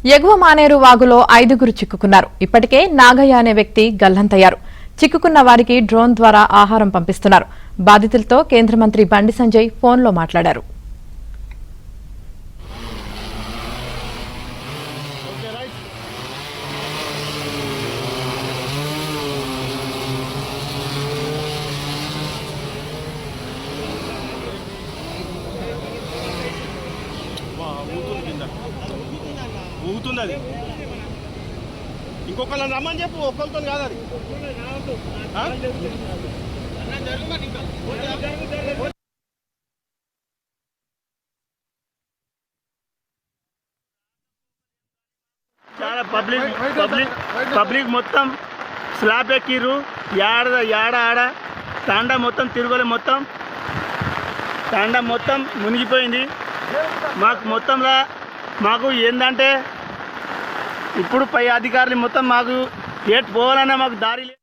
ఎగువ మానేరు వాగులో 5గురు చిక్కుకున్నారు. ఇప్పటికే నాగయ్య అనే వ్యక్తి గల్లంతయ్యారు. చిక్కుకున్న వారికి డ్రోన్ ద్వారా ఆహారం పంపిస్తున్నారు. బాధితులతో కేంద్ర మంత్రి బండి సంజయ్ ఫోన్లో మాట్లాడారు. ఊగుతుంది అది. ఇంకొకళ్ళని రమ్మని చెప్పు, ఒక్కరితో కాదు అది. చాలా పబ్లిక్ మొత్తం స్లాబ్ ఎక్కిర్రు. ఆడ తాండా మొత్తం తిరుగులే, తాండా మొత్తం మునిగిపోయింది. మాకు ఏంటంటే ఇప్పుడు పై అధికారులు మొత్తం మాకు ఏటు పోవాలన్నా మాకు దారి లేదు.